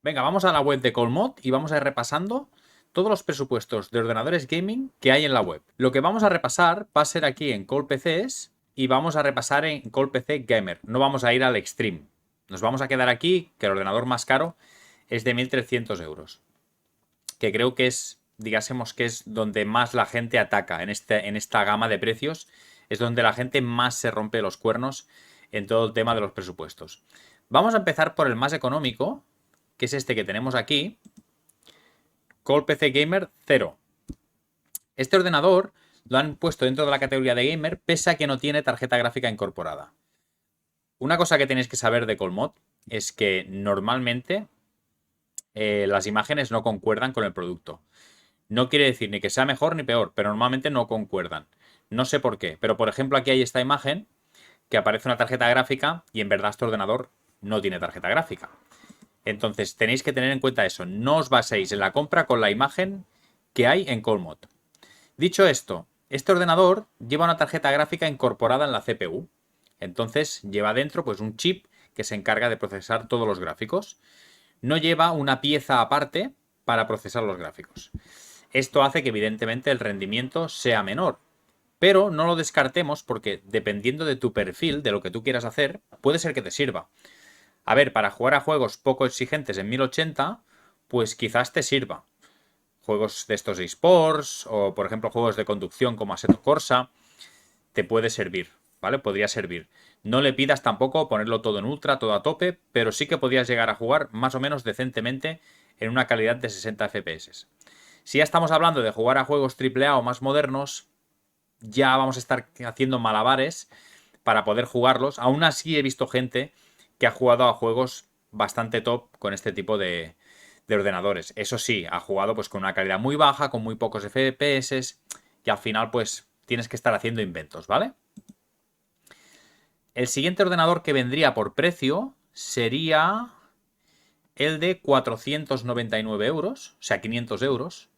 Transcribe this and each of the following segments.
Venga, vamos a la web de Colmod y vamos a ir repasando todos los presupuestos de ordenadores gaming que hay en la web. Lo que vamos a repasar va a ser aquí en ColPCs y vamos a repasar en ColPC Gamer. No vamos a ir al Extreme. Nos vamos a quedar aquí, que el ordenador más caro es de 1.300 euros. Que creo que es, digásemos que es donde más la gente ataca en esta gama de precios. Es donde la gente más se rompe los cuernos en todo el tema de los presupuestos. Vamos a empezar por el más económico, que es este que tenemos aquí, ColPC Gamer 0. Este ordenador lo han puesto dentro de la categoría de gamer, pese a que no tiene tarjeta gráfica incorporada. Una cosa que tenéis que saber de Colmod es que normalmente las imágenes no concuerdan con el producto. No quiere decir ni que sea mejor ni peor, pero normalmente no concuerdan. No sé por qué, pero por ejemplo aquí hay esta imagen que aparece una tarjeta gráfica y en verdad este ordenador no tiene tarjeta gráfica. Entonces tenéis que tener en cuenta eso. No os baséis en la compra con la imagen que hay en Colmod. Dicho esto, este ordenador lleva una tarjeta gráfica incorporada en la CPU. Entonces lleva dentro pues un chip que se encarga de procesar todos los gráficos. No lleva una pieza aparte para procesar los gráficos. Esto hace que evidentemente el rendimiento sea menor. Pero no lo descartemos porque dependiendo de tu perfil, de lo que tú quieras hacer, puede ser que te sirva. A ver, para jugar a juegos poco exigentes en 1080, pues quizás te sirva. Juegos de estos esports o, por ejemplo, juegos de conducción como Assetto Corsa, te puede servir, ¿vale? Podría servir. No le pidas tampoco ponerlo todo en ultra, todo a tope, pero sí que podrías llegar a jugar más o menos decentemente en una calidad de 60 FPS. Si ya estamos hablando de jugar a juegos AAA o más modernos, ya vamos a estar haciendo malabares para poder jugarlos. Aún así he visto gente que ha jugado a juegos bastante top con este tipo de ordenadores. Eso sí, ha jugado pues con una calidad muy baja, con muy pocos FPS y al final pues tienes que estar haciendo inventos, ¿vale? El siguiente ordenador que vendría por precio sería el de 499 euros, o sea, 500 euros.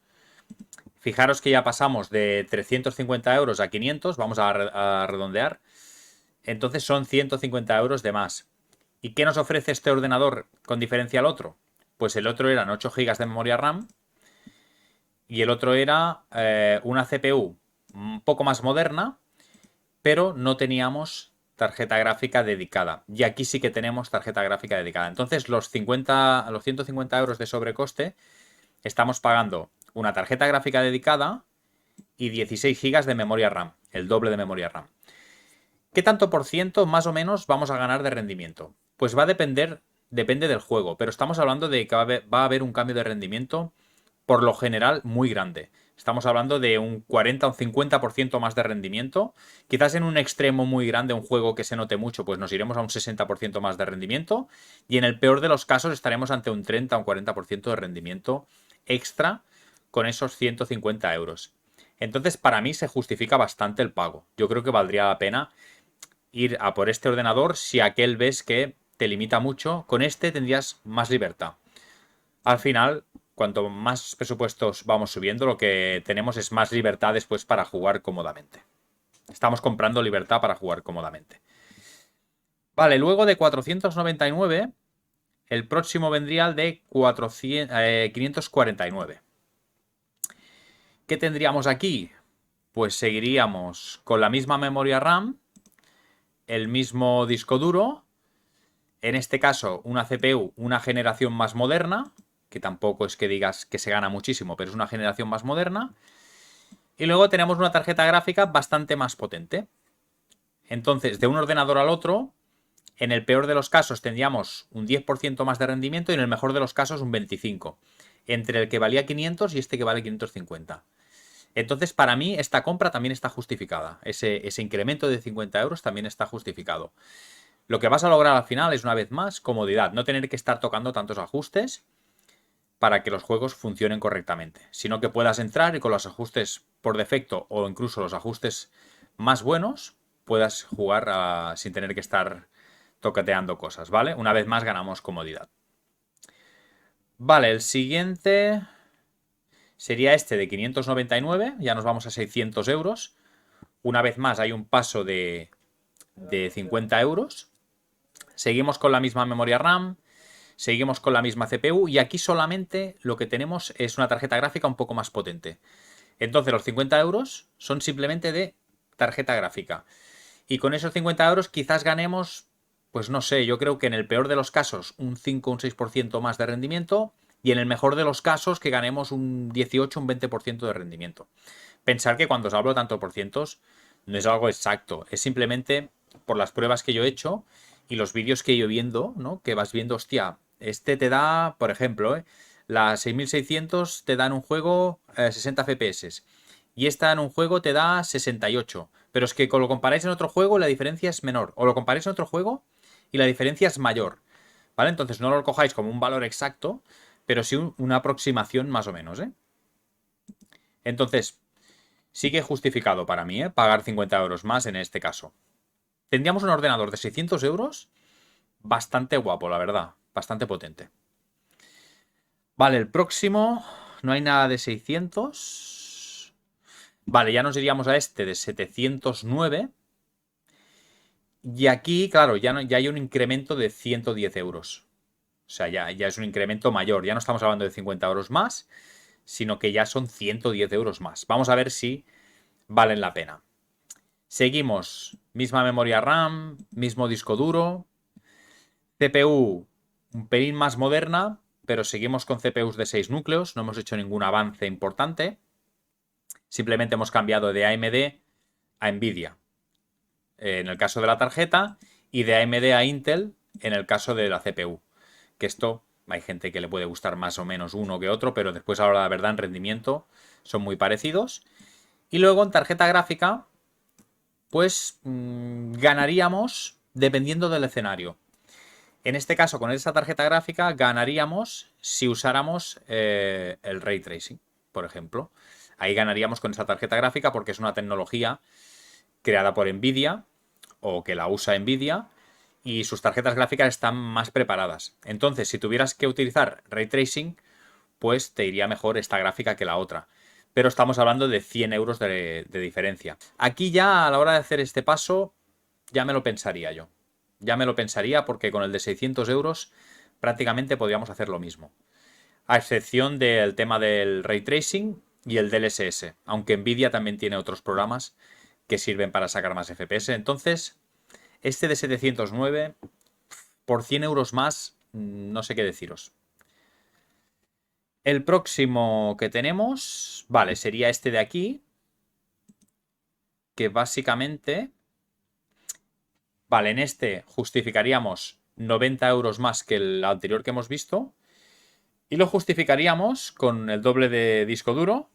Fijaros que ya pasamos de 350 euros a 500, vamos a redondear. Entonces son 150 euros de más. ¿Y qué nos ofrece este ordenador con diferencia al otro? Pues el otro eran 8 GB de memoria RAM y el otro era una CPU un poco más moderna, pero no teníamos tarjeta gráfica dedicada. Y aquí sí que tenemos tarjeta gráfica dedicada. Entonces los 150 euros de sobrecoste estamos pagando una tarjeta gráfica dedicada y 16 GB de memoria RAM, el doble de memoria RAM. ¿Qué tanto por ciento más o menos vamos a ganar de rendimiento? Pues va a depender, depende del juego, pero estamos hablando de que va a haber un cambio de rendimiento por lo general muy grande. Estamos hablando de un 40 o un 50% más de rendimiento. Quizás en un extremo muy grande, un juego que se note mucho, pues nos iremos a un 60% más de rendimiento. Y en el peor de los casos estaremos ante un 30 o un 40% de rendimiento extra con esos 150 euros. Entonces, para mí se justifica bastante el pago. Yo creo que valdría la pena ir a por este ordenador si aquel ves que te limita mucho. Con este tendrías más libertad. Al final, cuanto más presupuestos vamos subiendo, lo que tenemos es más libertad después para jugar cómodamente. Estamos comprando libertad para jugar cómodamente. Vale, luego de 499, el próximo vendría el de 549. ¿Qué tendríamos aquí? Pues seguiríamos con la misma memoria RAM, el mismo disco duro, en este caso una CPU, una generación más moderna, que tampoco es que digas que se gana muchísimo, pero es una generación más moderna. Y luego tenemos una tarjeta gráfica bastante más potente. Entonces, de un ordenador al otro, en el peor de los casos tendríamos un 10% más de rendimiento y en el mejor de los casos un 25%. Entre el que valía 500 y este que vale 550. Entonces, para mí, esta compra también está justificada. Ese incremento de 50 euros también está justificado. Lo que vas a lograr al final es, una vez más, comodidad. No tener que estar tocando tantos ajustes para que los juegos funcionen correctamente, sino que puedas entrar y con los ajustes por defecto o incluso los ajustes más buenos puedas jugar sin tener que estar toqueteando cosas, ¿vale? Una vez más ganamos comodidad. Vale, el siguiente sería este de 599, ya nos vamos a 600 euros. Una vez más hay un paso de 50 euros. Seguimos con la misma memoria RAM, Seguimos con la misma CPU y aquí solamente lo que tenemos es una tarjeta gráfica un poco más potente. Entonces los 50 euros son simplemente de tarjeta gráfica. Y con esos 50 euros quizás ganemos, pues no sé, yo creo que en el peor de los casos un 5 o un 6% más de rendimiento y en el mejor de los casos que ganemos un 18 o un 20% de rendimiento. Pensar que cuando os hablo tanto por cientos no es algo exacto, es simplemente por las pruebas que yo he hecho y los vídeos que he ido viendo, ¿no? Que vas viendo, hostia, este te da, por ejemplo, la 6600 te da en un juego 60 FPS y esta en un juego te da 68. Pero es que lo comparáis en otro juego la diferencia es menor. O lo comparáis en otro juego y la diferencia es mayor. ¿Vale? Entonces no lo cojáis como un valor exacto, pero sí una aproximación más o menos, ¿eh? Entonces, sí que es justificado para mí, ¿eh? Pagar 50 euros más en este caso. Tendríamos un ordenador de 600 euros bastante guapo, la verdad. Bastante potente. Vale, el próximo. No hay nada de 600. Vale, ya nos iríamos a este de 709. Y aquí, claro, ya hay un incremento de 110 euros. O sea, ya es un incremento mayor. Ya no estamos hablando de 50 euros más, sino que ya son 110 euros más. Vamos a ver si valen la pena. Seguimos. Misma memoria RAM, mismo disco duro. CPU un pelín más moderna, pero seguimos con CPUs de 6 núcleos. No hemos hecho ningún avance importante. Simplemente hemos cambiado de AMD a Nvidia en el caso de la tarjeta y de AMD a Intel en el caso de la CPU. Que esto hay gente que le puede gustar más o menos uno que otro, pero después ahora la verdad en rendimiento son muy parecidos. Y luego en tarjeta gráfica, pues ganaríamos dependiendo del escenario. En este caso, con esta tarjeta gráfica, ganaríamos si usáramos el Ray Tracing, por ejemplo. Ahí ganaríamos con esta tarjeta gráfica porque es una tecnología creada por Nvidia o que la usa Nvidia y sus tarjetas gráficas están más preparadas. Entonces, si tuvieras que utilizar Ray Tracing, pues te iría mejor esta gráfica que la otra. Pero estamos hablando de 100 euros de diferencia. Aquí ya a la hora de hacer este paso, ya me lo pensaría yo. Ya me lo pensaría porque con el de 600 euros prácticamente podríamos hacer lo mismo. A excepción del tema del Ray Tracing y el DLSS. Aunque Nvidia también tiene otros programas que sirven para sacar más FPS. Entonces, este de 709, por 100 euros más, no sé qué deciros. El próximo que tenemos, vale, sería este de aquí, que básicamente, vale, en este justificaríamos 90 euros más que el anterior que hemos visto, y lo justificaríamos con el doble de disco duro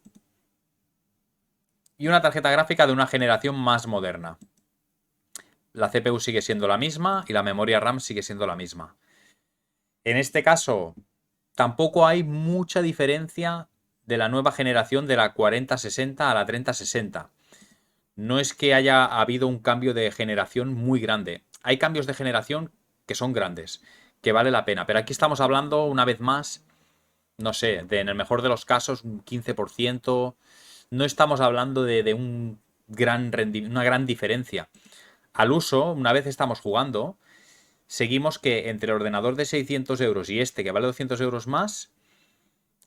y una tarjeta gráfica de una generación más moderna. La CPU sigue siendo la misma y la memoria RAM sigue siendo la misma. En este caso, tampoco hay mucha diferencia de la nueva generación de la 4060 a la 3060. No es que haya habido un cambio de generación muy grande. Hay cambios de generación que son grandes, que vale la pena. Pero aquí estamos hablando, una vez más, no sé, de en el mejor de los casos, un 15%. No estamos hablando de un una gran diferencia. Al uso, una vez estamos jugando, seguimos que entre el ordenador de 600 euros y este que vale 200 euros más,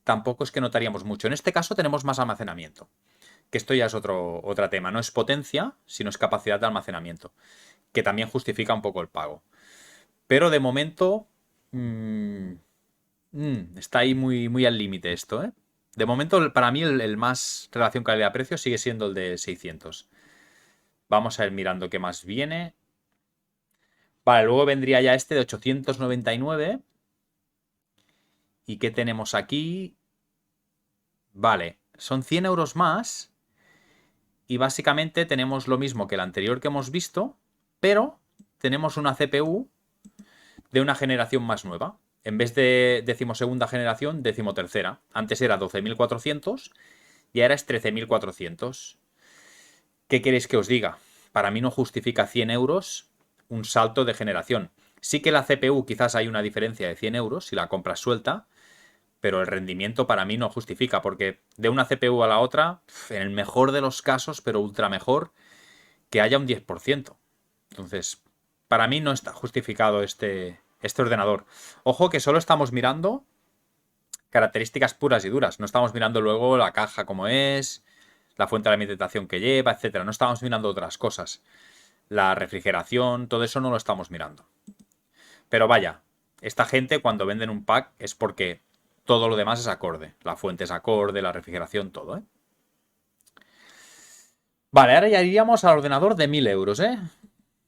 tampoco es que notaríamos mucho. En este caso tenemos más almacenamiento, que esto ya es otro tema. No es potencia, sino es capacidad de almacenamiento, que también justifica un poco el pago. Pero de momento está ahí muy, muy al límite esto, ¿eh? De momento, para mí, el más relación calidad-precio sigue siendo el de 600. Vamos a ir mirando qué más viene. Vale, luego vendría ya este de 899. ¿Y qué tenemos aquí? Vale, son 100 euros más. Y básicamente tenemos lo mismo que el anterior que hemos visto, pero tenemos una CPU de una generación más nueva. En vez de decimosegunda generación, decimotercera. Antes era 12.400 y ahora es 13.400. ¿Qué queréis que os diga? Para mí no justifica 100 euros un salto de generación. Sí que la CPU quizás hay una diferencia de 100 euros si la compras suelta, pero el rendimiento para mí no justifica, porque de una CPU a la otra, en el mejor de los casos, pero ultra mejor, que haya un 10%. Entonces, para mí no está justificado este este ordenador. Ojo que solo estamos mirando características puras y duras. No estamos mirando luego la caja como es, la fuente de alimentación que lleva, etcétera. No estamos mirando otras cosas. La refrigeración, todo eso no lo estamos mirando. Pero vaya, esta gente cuando venden un pack es porque todo lo demás es acorde. La fuente es acorde, la refrigeración, todo, ¿eh? Vale, ahora ya iríamos al ordenador de 1000 euros, ¿eh?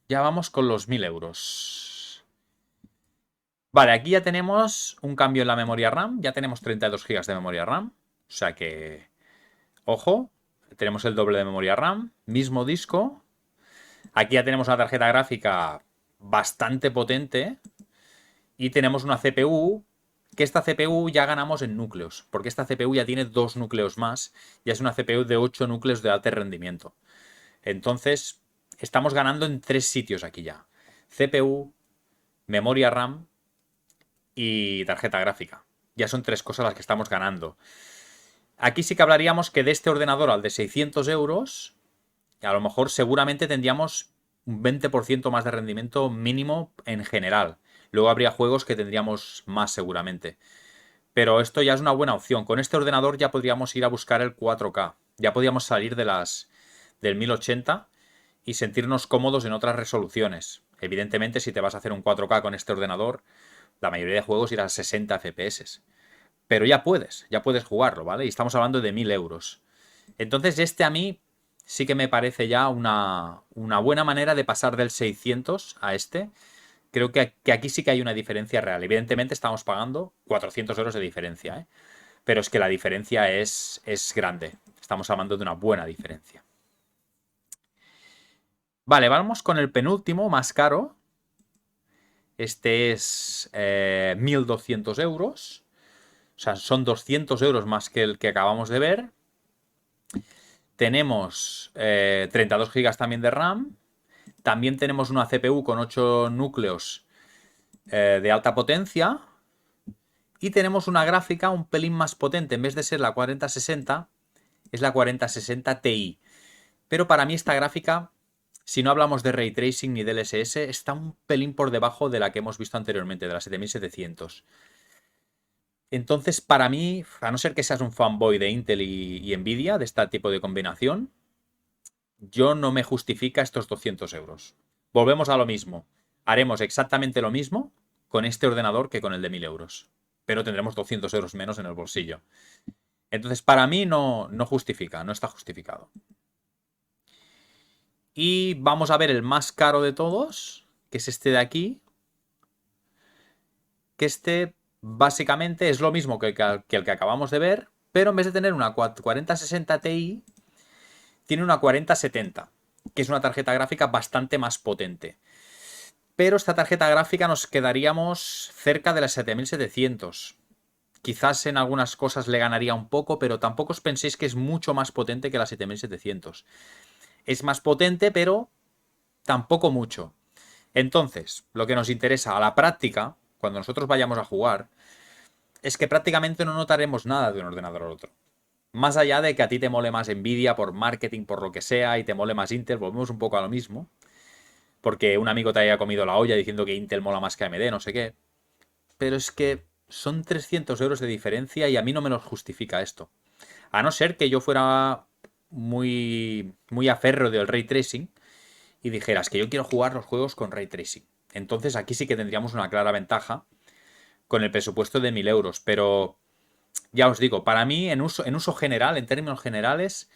Ya vamos con los 1000 euros. Vale, aquí ya tenemos un cambio en la memoria RAM. Ya tenemos 32 GB de memoria RAM. O sea que, ojo, tenemos el doble de memoria RAM. Mismo disco. Aquí ya tenemos una tarjeta gráfica bastante potente. Y tenemos una CPU, que esta CPU ya ganamos en núcleos. Porque esta CPU ya tiene 2 núcleos más. Ya es una CPU de 8 núcleos de alto rendimiento. Entonces, estamos ganando en 3 sitios aquí ya. CPU, memoria RAM y tarjeta gráfica. Ya son 3 cosas las que estamos ganando. Aquí sí que hablaríamos que de este ordenador al de 600 euros, a lo mejor seguramente tendríamos un 20% más de rendimiento mínimo en general. Luego habría juegos que tendríamos más seguramente. Pero esto ya es una buena opción. Con este ordenador ya podríamos ir a buscar el 4K. Ya podríamos salir del 1080 y sentirnos cómodos en otras resoluciones. Evidentemente, si te vas a hacer un 4K con este ordenador, la mayoría de juegos irá a 60 FPS. Pero ya puedes jugarlo, ¿vale? Y estamos hablando de 1000 euros. Entonces, este a mí sí que me parece ya una buena manera de pasar del 600 a este. Creo que aquí sí que hay una diferencia real. Evidentemente estamos pagando 400 euros de diferencia, ¿eh? Pero es que la diferencia es grande. Estamos hablando de una buena diferencia. Vale, vamos con el penúltimo, más caro. Este es 1200 euros. O sea, son 200 euros más que el que acabamos de ver. Tenemos 32 GB también de RAM. También tenemos una CPU con 8 núcleos de alta potencia. Y tenemos una gráfica un pelín más potente. En vez de ser la 4060, es la 4060 Ti. Pero para mí esta gráfica, si no hablamos de Ray Tracing ni DLSS, está un pelín por debajo de la que hemos visto anteriormente, de la 7700. Entonces, para mí, a no ser que seas un fanboy de Intel y Nvidia, de este tipo de combinación, yo no me justifica estos 200 euros. Volvemos a lo mismo. Haremos exactamente lo mismo con este ordenador que con el de 1000 euros. Pero tendremos 200 euros menos en el bolsillo. Entonces, para mí no justifica, no está justificado. Y vamos a ver el más caro de todos, que es este de aquí. Que este básicamente es lo mismo que el que acabamos de ver, pero en vez de tener una 4060 Ti, tiene una 4070, que es una tarjeta gráfica bastante más potente. Pero esta tarjeta gráfica nos quedaríamos cerca de las 7700. Quizás en algunas cosas le ganaría un poco, pero tampoco os penséis que es mucho más potente que la 7700. Es más potente, pero tampoco mucho. Entonces, lo que nos interesa a la práctica, cuando nosotros vayamos a jugar, es que prácticamente no notaremos nada de un ordenador al otro. Más allá de que a ti te mole más Nvidia por marketing, por lo que sea, y te mole más Intel, volvemos un poco a lo mismo. Porque un amigo te haya comido la olla diciendo que Intel mola más que AMD, no sé qué. Pero es que son 300 euros de diferencia y a mí no me los justifica esto. A no ser que yo fuera muy aferro del Ray Tracing y dijeras que yo quiero jugar los juegos con Ray Tracing. Entonces aquí sí que tendríamos una clara ventaja con el presupuesto de 1000 euros. Pero ya os digo, para mí en uso general, en términos generales,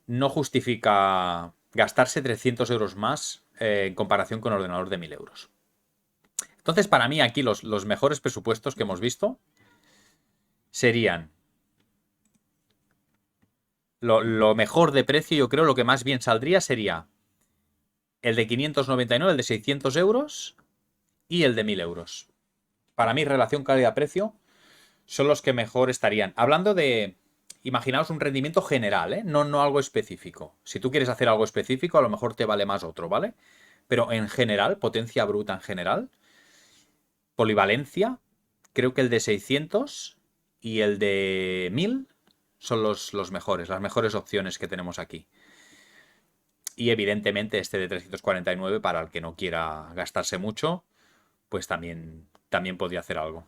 no justifica gastarse 300 euros más en comparación con un ordenador de 1000 euros. Entonces, para mí aquí los mejores presupuestos que hemos visto serían lo mejor de precio, yo creo, lo que más bien saldría sería el de 599, el de 600 euros y el de 1000 euros. Para mí, relación calidad-precio son los que mejor estarían. Hablando de, imaginaos un rendimiento general, ¿eh? No algo específico. Si tú quieres hacer algo específico, a lo mejor te vale más otro, ¿vale? Pero en general, potencia bruta en general, polivalencia, creo que el de 600 y el de 1000 son los mejores, las mejores opciones que tenemos aquí. Y evidentemente este de 349 para el que no quiera gastarse mucho, pues también podría hacer algo.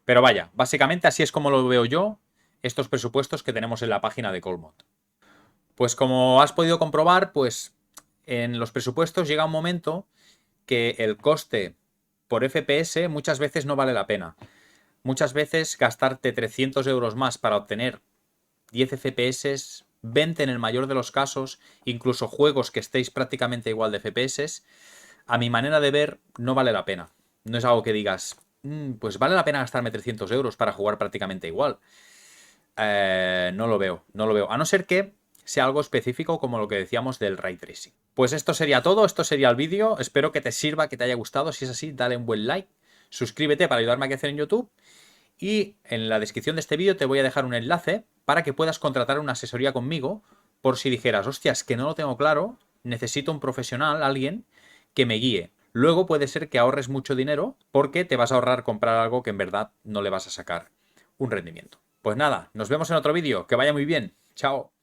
Pero vaya, básicamente así es como lo veo yo, estos presupuestos que tenemos en la página de Colmod. Pues como has podido comprobar, pues en los presupuestos llega un momento que el coste por FPS muchas veces no vale la pena. Muchas veces gastarte 300 euros más para obtener 10 FPS, 20 en el mayor de los casos, incluso juegos que estéis prácticamente igual de FPS, a mi manera de ver no vale la pena. No es algo que digas, pues vale la pena gastarme 300 euros para jugar prácticamente igual. No lo veo, no lo veo. A no ser que sea algo específico como lo que decíamos del Ray Tracing. Pues esto sería todo, esto sería el vídeo. Espero que te sirva, que te haya gustado. Si es así, dale un buen like. Suscríbete para ayudarme a crecer en YouTube. Y en la descripción de este vídeo te voy a dejar un enlace para que puedas contratar una asesoría conmigo por si dijeras, hostias, que no lo tengo claro, necesito un profesional, alguien que me guíe. Luego puede ser que ahorres mucho dinero porque te vas a ahorrar comprar algo que en verdad no le vas a sacar un rendimiento. Pues nada, nos vemos en otro vídeo. Que vaya muy bien. Chao.